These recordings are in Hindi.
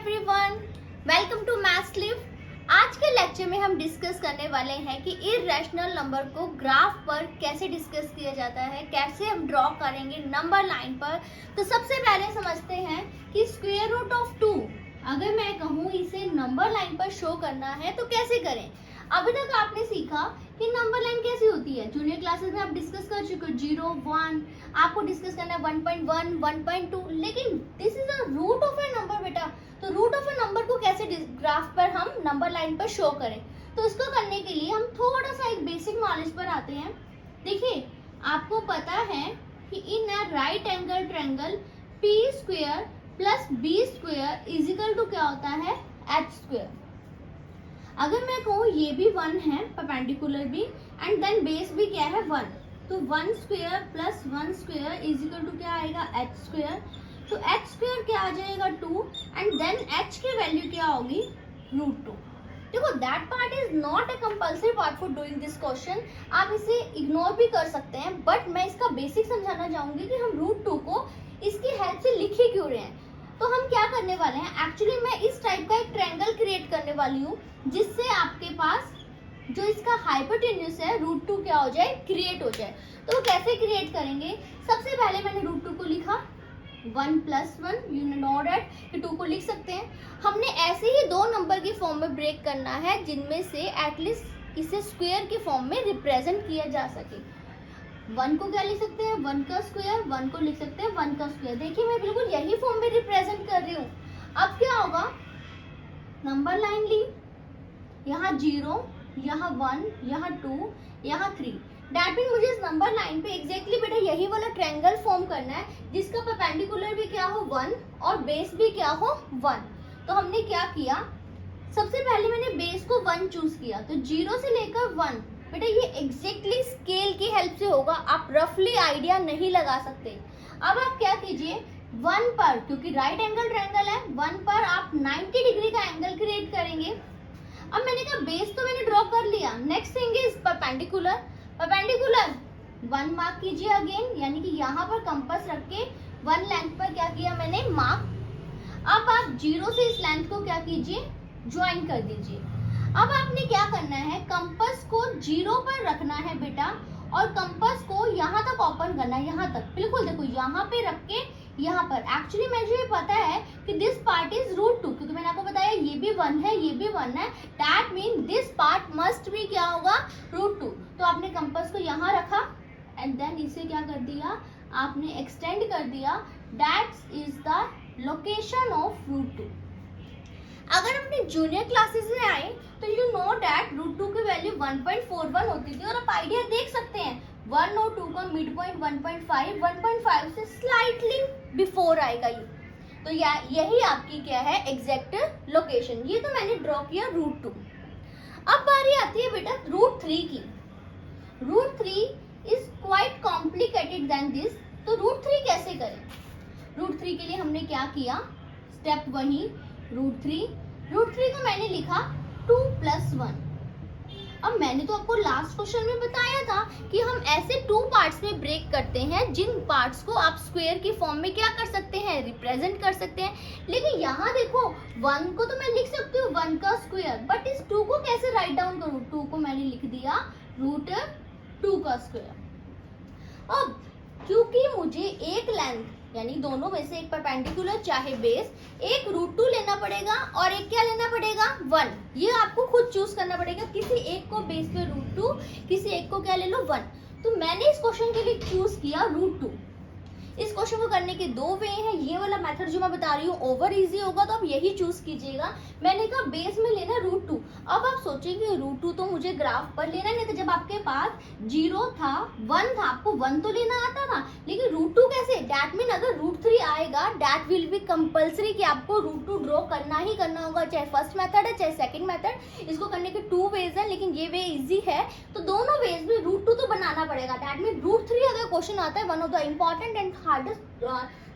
Everyone, welcome to maths live. आज के लेक्चर में हम डिस्कस करने वाले हैं कि इर्रेशनल नंबर को ग्राफ पर कैसे डिस्कस किया जाता है, कैसे हम ड्रॉ करेंगे नंबर लाइन पर। तो सबसे पहले समझते हैं कि स्क्वायर रूट ऑफ 2 अगर मैं कहूँ इसे नंबर लाइन पर शो करना है तो कैसे करें। अभी तक आपने सीखा कि नंबर लाइन कैसी होती है, जूनियर क्लासेस में आप डिस्कस कर चुके हो 0, 1, आपको डिस्कस करना है 1.1, 1.2, लेकिन this is a root of a number बेटा। तो रूट ऑफ ए नंबर को कैसे ग्राफ पर हम नंबर लाइन पर शो करें, तो इसको करने के लिए हम थोड़ा सा एक बेसिक नॉलेज पर आते हैं। देखिए, आपको पता है कि in a right angle triangle P square plus B square is equal to क्या होता है, एच स्क्वायर। अगर मैं कहूँ ये भी 1 है, परपेंडिकुलर भी, एंड देन बेस भी क्या है 1, तो 1 square plus 1 square is equal to क्या आएगा, एच स्क्वायर। तो एच स्क्वायर क्या आ जाएगा 2, एंड देन एच की वैल्यू क्या होगी, √2। देखो, that part is not a compulsory part for doing this question, आप इसे इग्नोर भी कर सकते हैं, बट मैं इसका बेसिक समझाना चाहूंगी कि हम √2 को इसकी हेल्प से लिखे क्यों रहे हैं। तो हम क्या करने वाले हैं, एक्चुअली मैं इस टाइप का एक ट्रायंगल क्रिएट करने वाली हूँ जिससे आपके पास जो इसका हाइपोटेन्यूज है √2 क्या हो जाए, क्रिएट हो जाए। तो वो कैसे क्रिएट करेंगे, सबसे पहले मैंने √2 को लिखा 1 प्लस 1, यू नो दैट कि 2 को लिख सकते हैं। हमने ऐसे ही दो नंबर की फॉर्म में ब्रेक करना है जिनमें से एटलीस्ट इसे स्क्वायर की फॉर्म में रिप्रेजेंट किया जा सके। 1 को क्या लिख सकते हैं, 1 का स्क्वायर, 1 को लिख सकते हैं 1 का स्क्वायर। देखिए, मैं बिल्कुल यही फॉर्म में रिप्रेजेंट कर रही हूँ। अब क्या होगा, नंबर लाइन ली, यहाँ 0, यहाँ 1, यहाँ 2, यहाँ 3। दैट मीन मुझे इस नंबर लाइन पे एग्जैक्टली बेटा यही वाला ट्रायंगल फॉर्म करना है जिसका परपेंडिकुलर भी क्या हो 1 और बेस भी क्या हो 1। तो हमने क्या किया, सबसे पहले मैंने बेस को 1 चूज किया, तो 0 से लेकर 1 बेटा ये एग्जैक्टली स्केल की हेल्प से होगा, आप रफली आइडिया नहीं लगा सकते। अब आप क्या कीजिए, 1 पर, क्योंकि राइट एंगल ट्रायंगल है, 1 पर आप 90 डिग्री का एंगल क्रिएट करेंगे। अब मैंने कहा बेस तो मैंने ड्रॉ कर लिया, next thing is perpendicular. Perpendicular 1 mark कीजिए अगेन, यानी कि यहाँ पर कंपास रख के 1 लेंथ पर क्या किया मैंने, मार्क। अब आप 0 से इस लेंथ को क्या कीजिए, ज्वाइन कर दीजिए। अब आपने क्या करना है, कंपास को 0 पर रखना है बेटा, और कंपास को यहाँ तक ओपन करना है, यहाँ तक बिल्कुल। देखो, यहाँ पे रख के यहाँ पर, एक्चुअली मुझे ये पता है कि दिस पार्ट इज √2, क्योंकि मैंने आपको बताया ये भी 1 है, ये भी 1 है, that mean this part must भी क्या होगा, √2। तो आपने कंपास को यहाँ रखा एंड देन इसे क्या कर दिया, आपने एक्सटेंड कर दिया, that is the location of √2। अगर अपने जूनियर क्लासेस में आए तो यू नो दैट √2 की वैल्यू 1.41 होती थी, और आप आइडिया देख सकते हैं 1 और 2 का मिड पॉइंट 1.5 से स्लाइटली बिफोर आएगा ये। तो यही आपकी क्या है, एग्जैक्ट लोकेशन। ये तो मैंने ड्रॉ किया √2। अब बारी आती है बेटा √3 की। √3 is quite complicated then this. तो √3 कैसे करें, √3 के लिए हमने क्या किया, स्टेप वही √3 को मैंने लिखा 2 + 1। अब मैंने तो आपको लास्ट क्वेश्चन में बताया था कि हम ऐसे 2 पार्ट्स में ब्रेक करते हैं जिन पार्ट्स को आप स्क्वायर की फॉर्म में क्या कर सकते हैं, रिप्रेजेंट कर सकते हैं। लेकिन यहाँ देखो, 1 को तो मैं लिख सकती हूँ 1 का स्क्वायर, बट इस 2 को कैसे राइट डाउन करूँ, 2 को मैंने लिख दिया √2 का स्क्वायर। अब क्योंकि मुझे एक लेंथ यानी दोनों में से एक परपेंडिकुलर चाहे बेस, एक √2 लेना पड़ेगा और एक क्या लेना पड़ेगा, 1। ये आपको खुद चूज करना पड़ेगा, किसी एक को बेस पे √2, किसी एक को क्या ले लो 1। तो मैंने इस क्वेश्चन के लिए चूज किया √2। इस क्वेश्चन को करने के 2 वे हैं, ये वाला मेथड जो मैं बता रही हूँ ओवर इजी होगा, तो आप यही चूज कीजिएगा। मैंने कहा बेस में लेना √2। अब आप सोचेंगे √2 तो मुझे ग्राफ पर लेना नहीं था, जब आपके पास 0 था, 1 था, आपको 1 तो लेना आता था, लेकिन √2 कैसे, दैट मीन अगर √3 आएगा दैट विल बी कंपल्सरी कि आपको √2 ड्रॉ करना ही करना होगा, चाहे फर्स्ट मेथड है चाहे सेकंड मेथड। इसको करने के 2 वेज है, लेकिन ये वे इजी है, तो दोनों वेज में √2 तो बनाना पड़ेगा। दैट मीन √3 अगर क्वेश्चन आता है, one of the important and hardest,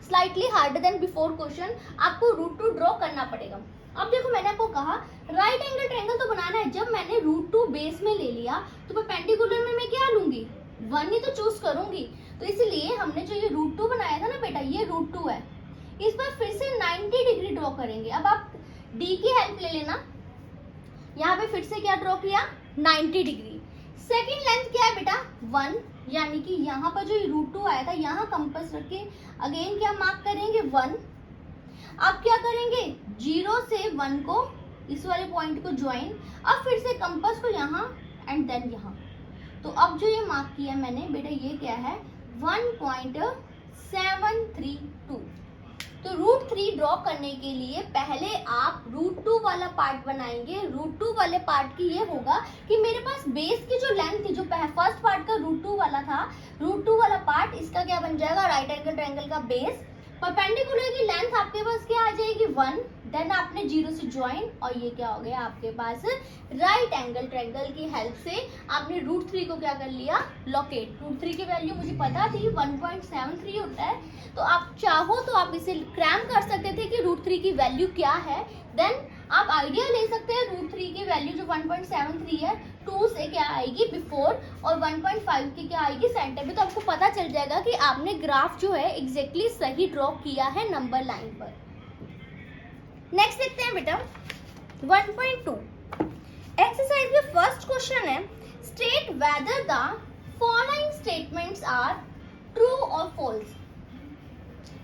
slightly harder than before question, आपको √2 ड्रॉ करना पड़ेगा। अब देखो, मैंने आपको कहा राइट एंगल ट्रायंगल तो बनाना है। जब मैंने √2 बेस में ले लिया तो परपेंडिकुलर में मैं क्या लूंगी, 1 ही तो चूज करूंगी। तो इसलिए हमने जो ये √2 बनाया था ना बेटा, ये √2 है। इस पर फिर से 90 डिग्री ड्रॉ करेंगे। अब आप डी की हेल्प ले लेना। यहाँ पे फिर से क्या ड्रॉ किया, 90 डिग्री। सेकेंड लेंथ क्या है बेटा, 1, यानी कि यहाँ पर जो √2 आया था यहाँ कंपास रख के अगेन क्या मार्क करेंगे, 1। अब क्या करेंगे, 0 से 1 को इस वाले पॉइंट को ज्वाइन, अब फिर से कंपास को यहाँ एंड देन यहाँ। तो अब जो ये मार्क किया मैंने बेटा ये क्या है, 1.732। तो √3 ड्रॉ करने के लिए पहले आप √2 वाला पार्ट बनाएंगे। √2 वाले पार्ट की ये होगा कि मेरे पास बेस की जो लेंथ थी, जो फर्स्ट पार्ट का √2 वाला था, √2 वाला पार्ट इसका क्या बन जाएगा, राइट एंगल ट्रायंगल का बेस। परपेंडिकुलर की लेंथ आपके पास क्या आ जाएगी, 1, देन आपने 0 से ज्वाइन, और ये क्या हो गया आपके पास, राइट एंगल ट्रायंगल की हेल्प से आपने √3 को क्या कर लिया, लोकेट। √3 की वैल्यू मुझे पता थी 1.73 होता है, तो आप चाहो तो आप इसे क्रैम कर सकते थे कि √3 की वैल्यू क्या है। देन आप आइडिया ले सकते हैं √3 की वैल्यू जो 1.73 है, 2 से क्या आएगी बिफोर, और 1.5 की क्या आएगी सेंटर में। तो आपको पता चल जाएगा कि आपने ग्राफ जो है एग्जैक्टली सही ड्रॉ किया है नंबर लाइन पर। नेक्स्ट देखते हैं बेटा 1.2 एक्सरसाइज में फर्स्ट क्वेश्चन है, state whether the following statements are true और फॉल्स।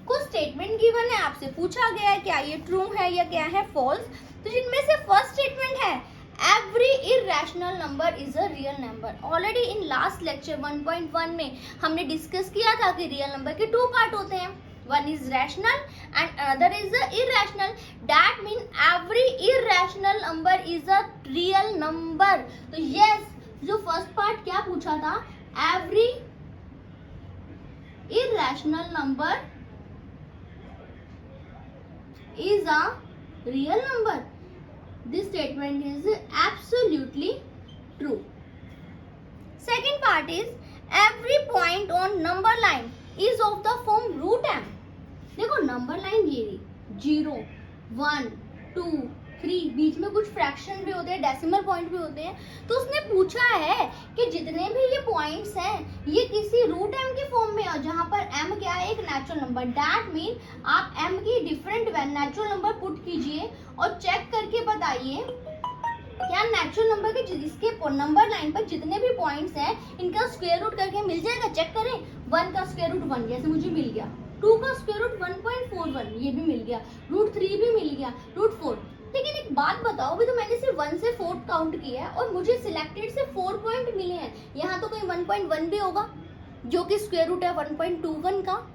कुछ स्टेटमेंट गिवन है, आपसे पूछा गया है क्या ये ट्रू है या क्या है फॉल्स। तो जिनमें से फर्स्ट स्टेटमेंट है, every irrational number is a real number. Already in last lecture 1.1 में हमने डिस्कस किया था कि रियल नंबर के 2 पार्ट होते हैं, one is rational and another is irrational. That mean every irrational number is a real number. तो yes, जो फर्स्ट पार्ट क्या पूछा था, every irrational number is a real number. This statement is absolutely true. Second part is every point on number line is of the form √m. देखो नंबर लाइन ये रही, 0, 1, 2, 3, बीच में कुछ फ्रैक्शन भी होते हैं, डेसिमल पॉइंट भी होते हैं। तो उसने पूछा है कि जितने भी ये पॉइंट्स हैं ये किसी √m के फॉर्म में, और जहां पर m क्या है, एक नेचुरल नंबर। दैट मीन आप m की डिफरेंट नेचुरल नंबर पुट कीजिए और चेक करके बताइए क्या नेचुरल नंबर के जिसके नंबर लाइन पर जितने भी पॉइंट्स हैं इनका स्क्वायर रूट करके मिल जाएगा। चेक करें, 1 का स्क्वायर रूट 1 जैसे मुझे मिल गया, 2 का स्क्वायर रूट 1.41 ये भी मिल गया, √3 भी मिल गया, √4। लेकिन एक बात बताओ, अभी तो मैंने सिर्फ 1 से 4 काउंट किया है और मुझे सिलेक्टेड से 4 पॉइंट मिले हैं। यहाँ तो कहीं 1.1 भी होगा जो कि स्क्वायर रूट है 1.21 का,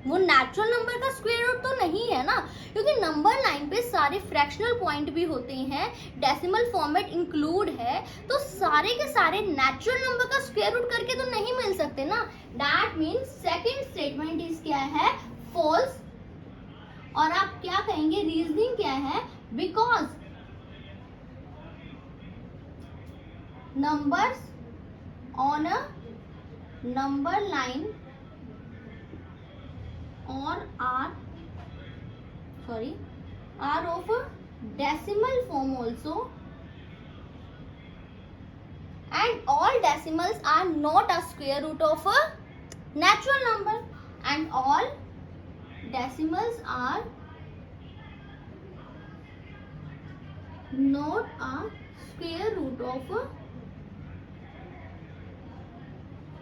वो नेचुरल नंबर का स्क्वायर रूट तो नहीं है ना, क्योंकि नंबर लाइन पे सारे फ्रैक्शनल पॉइंट भी होते हैं, डेसिमल फॉर्मेट इंक्लूड है, तो सारे के सारे नेचुरल नंबर का स्क्वायर रूट करके तो नहीं मिल सकते ना। That means second statement is क्या है, फॉल्स। और आप क्या कहेंगे, रीजनिंग क्या है, because numbers on a number line or are of a decimal form also, and all decimals are not a square root of a natural number, and all decimals are not a square root of a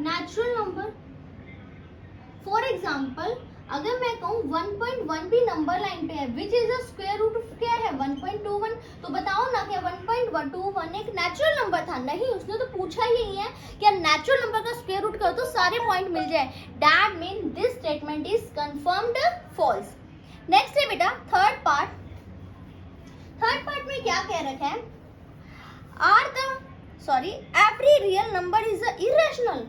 natural number. For example, अगर मैं कहूँ 1.1 भी नंबर लाइन पे है, which is a square root क्या है 1.21, तो बताओ ना क्या 1.21 एक नेचुरल नंबर था? नहीं, उसने तो पूछा ही है क्या नेचुरल नंबर का स्क्वायर रूट करो तो सारे पॉइंट मिल जाए। That mean this statement is confirmed false. Next है बेटा थर्ड पार्ट में क्या कह रखा है, every real number is a irrational.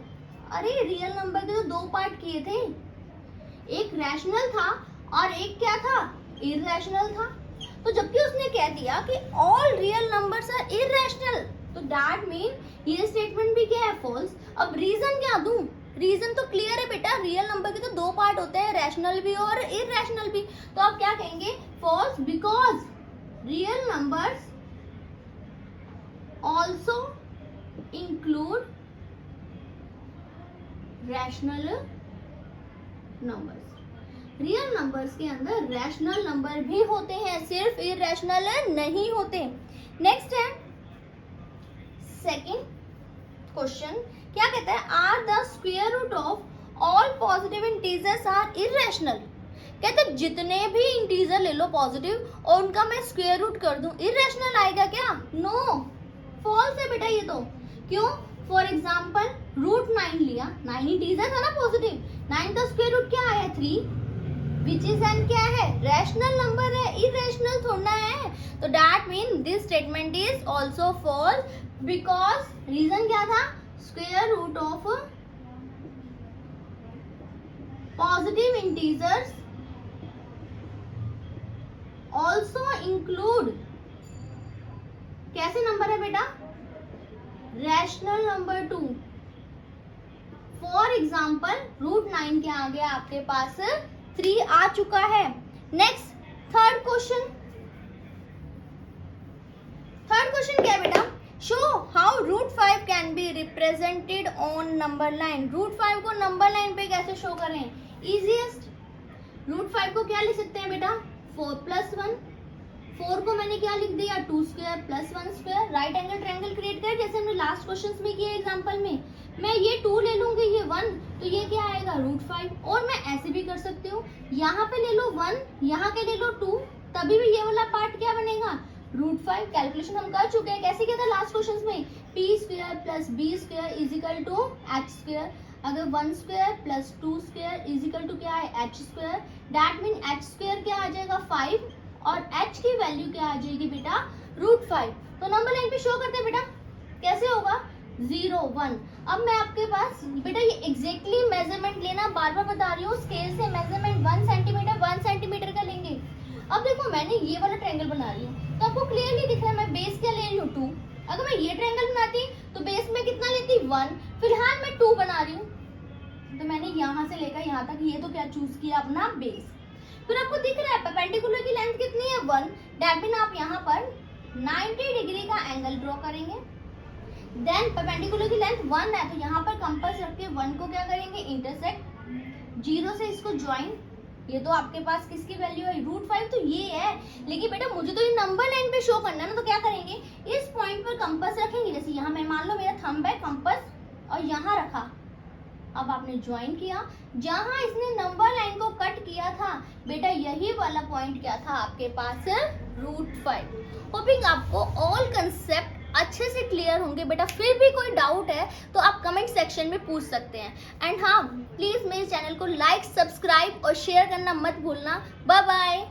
अरे रियल नंबर के तो 2 पार्ट किए थे, एक रैशनल था और एक क्या था, इररेशनल था। तो जबकि उसने कह दिया कि all real numbers are irrational, तो दैट मीन ये स्टेटमेंट भी क्या है, फॉल्स। अब रीजन क्या दूं, रीजन तो क्लियर है बेटा, रियल नंबर के तो 2 पार्ट होते हैं, रैशनल भी और इररेशनल भी। तो आप क्या कहेंगे, false, because real numbers also include rational numbers. Real numbers के अंदर रैशनल नंबर भी होते हैं, सिर्फ इररेशनल नहीं होते। नेक्स्ट है सेकंड क्वेश्चन, क्या कहता है, are the square root of all positive integers are irrational. कहते हैं जितने भी इंटीजर ले लो पॉजिटिव और उनका मैं स्क्वायर रूट कर दूं, इररेशनल आएगा क्या? नो, फॉल्स है बेटा ये तो। क्यों? फॉर एग्जाम्पल रूट 9 लिया, 9 इंटीजर था ना पॉजिटिव, 9 का स्क्वायर रूट क्या आया? 3, विच इज एन क्या है? रैशनल नंबर है, इररेशनल थोड़ा है। तो that mean this statement is also false, because reason क्या था? Square root of positive integers also include कैसे नंबर है बेटा? Rational number 2। For example root 9 के आगे आपके पास 3 आ चुका है। नेक्स्ट थर्ड क्वेश्चन क्या है बेटा? Show how root 5 can be represented on number line. Root 5 को नंबर लाइन पे कैसे शो करें? इजीएस्ट, रूट 5 को क्या लिख सकते हैं बेटा? 4 + 1। 4 को मैंने क्या लिख दिया? 2 square plus 1 square. Right angle triangle create कर, जैसे हमने लास्ट क्वेश्चंस में किया एग्जांपल में। मैं ये 2 ले लूंगी, ये 1, तो ये क्या आएगा? रूट 5। और मैं ऐसे भी कर सकती हूँ, यहाँ पे ले लो 1, यहाँ के ले लो 2, तभी भी ये वाला पार्ट क्या बनेगा? रूट 5। कैलकुलेशन हम कर चुके हैं, कैसे किया था लास्ट क्वेश्चंस में? p square plus b square is equal to h square. अगर 1 square plus 2 square is equal to क्या है? h square. That mean h square क्या आ जाएगा? 5, और h की वैल्यू क्या आ जाएगी बेटा? रूट 5। तो नंबर लाइन पे शो करते हैं बेटा, कैसे होगा? 0 1। अब मैं आपके पास बेटा ये एग्जैक्टली मेजरमेंट लेना, बार बार बता रही हूँ, स्केल से मेजरमेंट 1 सेंटीमीटर 1 सेंटीमीटर का लेंगे। अब देखो मैंने ये वाला ट्रायंगल बना रही हूँ, तो आपको क्लियरली दिख रहा है मैं बेस क्या ले रही हूँ? 2। अगर मैं ये ट्रायंगल बनाती तो बेस में कितना लेती? 1। फिलहाल मैं 2 बना रही हूँ, तो मैंने यहाँ से लेकर यहाँ तक ये तो क्या चूज किया? अपना बेस। फिर आपको दिख रहा है परपेंडिकुलर की लेंथ कितनी है? 1। दैट मीन आप यहाँ पर 90 डिग्री का एंगल ड्रॉ करेंगे। देन परपेंडिकुलर की लेंथ 1 है, तो यहाँ पर कंपास रख के 1 को क्या करेंगे? इंटरसेक्ट, 0 से इसको ज्वाइन। ये तो आपके पास किसकी वैल्यू है? रूट 5। तो ये है, लेकिन बेटा मुझे तो ये नंबर लाइन पे शो करना है ना, तो क्या करेंगे? इस पॉइंट पर कंपास रखेंगे। जैसे यहाँ मैं मान लो मेरा थंब है, कंपास और यहाँ रखा, अब आपने ज्वाइन किया, जहां इसने नंबर लाइन को कट किया था बेटा, यही वाला पॉइंट क्या था आपके पास? रूट 5। होपिंग आपको ऑल कंसेप्ट अच्छे से क्लियर होंगे बेटा। फिर भी कोई डाउट है तो आप कमेंट सेक्शन में पूछ सकते हैं। एंड हाँ, प्लीज मेरे चैनल को लाइक, सब्सक्राइब और शेयर करना मत भूलना। Bye bye.